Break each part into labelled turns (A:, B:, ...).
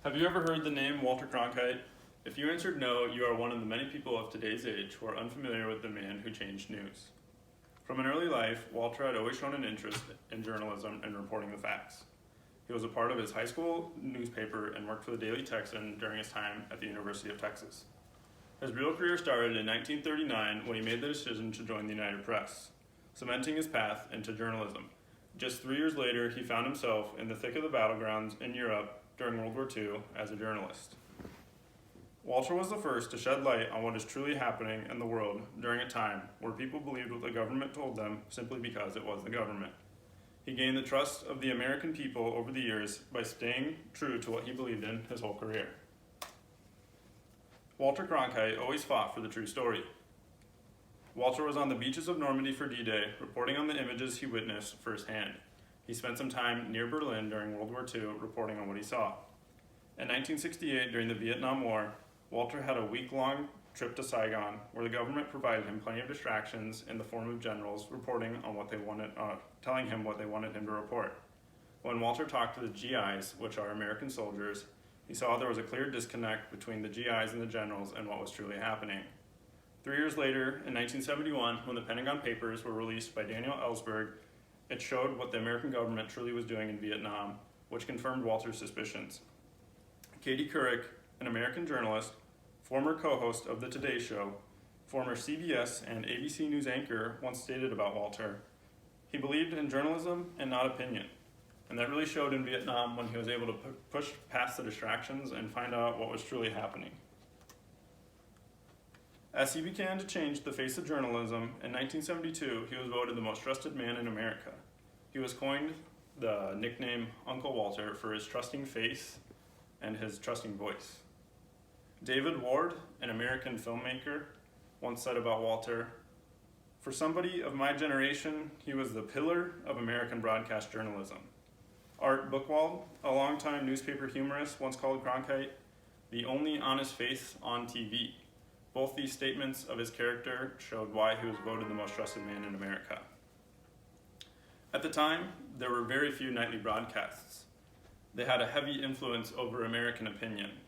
A: Have you ever heard the name Walter Cronkite? If you answered no, you are one of the many people of today's age who are unfamiliar with the man who changed news. From an early life, Walter had always shown an interest in journalism and reporting the facts. He was a part of his high school newspaper and worked for the Daily Texan during his time at the University of Texas. His real career started in 1939 when he made the decision to join the United Press, cementing his path into journalism. Just 3 years later, he found himself in the thick of the battlegrounds in Europe during World War II as a journalist. Walter was the first to shed light on what is truly happening in the world during a time where people believed what the government told them simply because it was the government. He gained the trust of the American people over the years by staying true to what he believed in his whole career. Walter Cronkite always fought for the true story. Walter was on the beaches of Normandy for D-Day, reporting on the images he witnessed firsthand. He spent some time near Berlin during World War II, reporting on what he saw. In 1968, during the Vietnam War, Walter had a week-long trip to Saigon, where the government provided him plenty of distractions in the form of generals reporting on what they wanted, telling him what they wanted him to report. When Walter talked to the GIs, which are American soldiers, he saw there was a clear disconnect between the GIs and the generals and what was truly happening. 3 years later, in 1971, when the Pentagon Papers were released by Daniel Ellsberg, it showed what the American government truly was doing in Vietnam, which confirmed Walter's suspicions. Katie Couric, an American journalist, former co-host of The Today Show, former CBS and ABC News anchor, once stated about Walter, he believed in journalism and not opinion. And that really showed in Vietnam when he was able to push past the distractions and find out what was truly happening. As he began to change the face of journalism, in 1972, he was voted the most trusted man in America. He was coined the nickname Uncle Walter for his trusting face and his trusting voice. David Ward, an American filmmaker, once said about Walter, "For somebody of my generation, he was the pillar of American broadcast journalism." Art Buchwald, a longtime newspaper humorist, once called Cronkite the only honest face on TV. Both these statements of his character showed why he was voted the most trusted man in America. At the time, there were very few nightly broadcasts. They had a heavy influence over American opinion.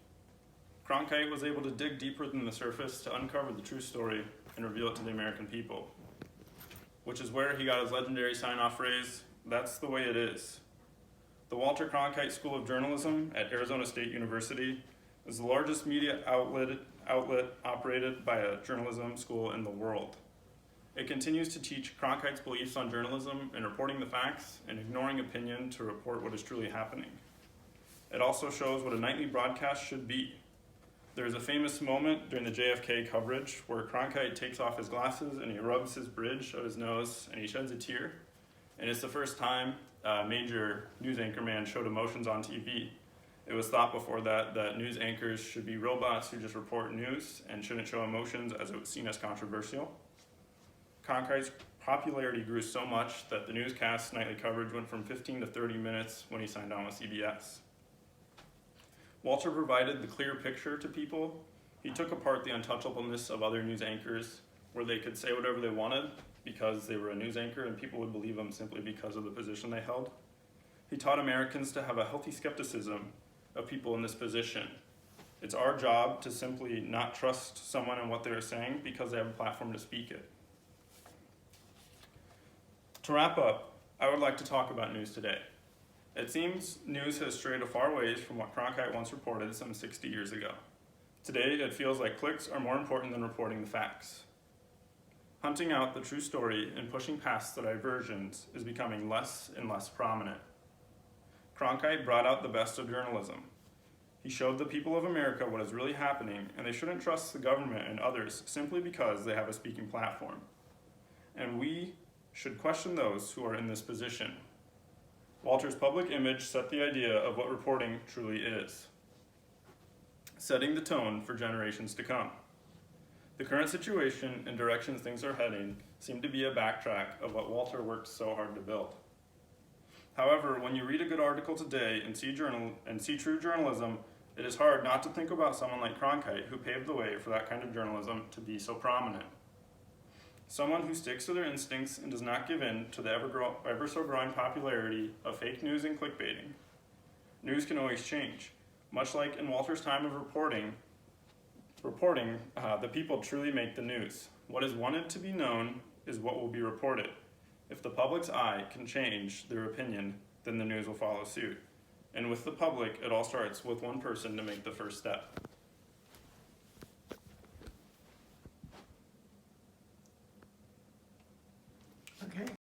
A: Cronkite was able to dig deeper than the surface to uncover the true story and reveal it to the American people, which is where he got his legendary sign-off phrase, "That's the way it is." The Walter Cronkite School of Journalism at Arizona State University is the largest media outlet operated by a journalism school in the world. It continues to teach Cronkite's beliefs on journalism and reporting the facts and ignoring opinion to report what is truly happening. It also shows what a nightly broadcast should be. There is a famous moment during the JFK coverage where Cronkite takes off his glasses and he rubs his bridge of his nose and he sheds a tear. And it's the first time a major news anchor man showed emotions on TV. It was thought before that news anchors should be robots who just report news and shouldn't show emotions, as it was seen as controversial. Cronkite's popularity grew so much that the newscast nightly coverage went from 15 to 30 minutes when he signed on with CBS. Walter provided the clear picture to people. He took apart the untouchableness of other news anchors, where they could say whatever they wanted because they were a news anchor and people would believe them simply because of the position they held. He taught Americans to have a healthy skepticism of people in this position. It's our job to simply not trust someone and what they're saying because they have a platform to speak it. To wrap up, I would like to talk about news today. It seems news has strayed a far ways from what Cronkite once reported some 60 years ago. Today, it feels like clicks are more important than reporting the facts. Hunting out the true story and pushing past the diversions is becoming less and less prominent. Cronkite brought out the best of journalism. He showed the people of America what is really happening, and they shouldn't trust the government and others simply because they have a speaking platform. And we should question those who are in this position. Walter's public image set the idea of what reporting truly is, setting the tone for generations to come. The current situation and directions things are heading seem to be a backtrack of what Walter worked so hard to build. However, when you read a good article today and see true journalism, it is hard not to think about someone like Cronkite, who paved the way for that kind of journalism to be so prominent. Someone who sticks to their instincts and does not give in to the ever so growing popularity of fake news and clickbaiting. News can always change, Much like in Walter's time of reporting, the people truly make the news. What is wanted to be known is what will be reported. If the public's eye can change their opinion, then the news will follow suit. And with the public, it all starts with one person to make the first step.
B: Okay.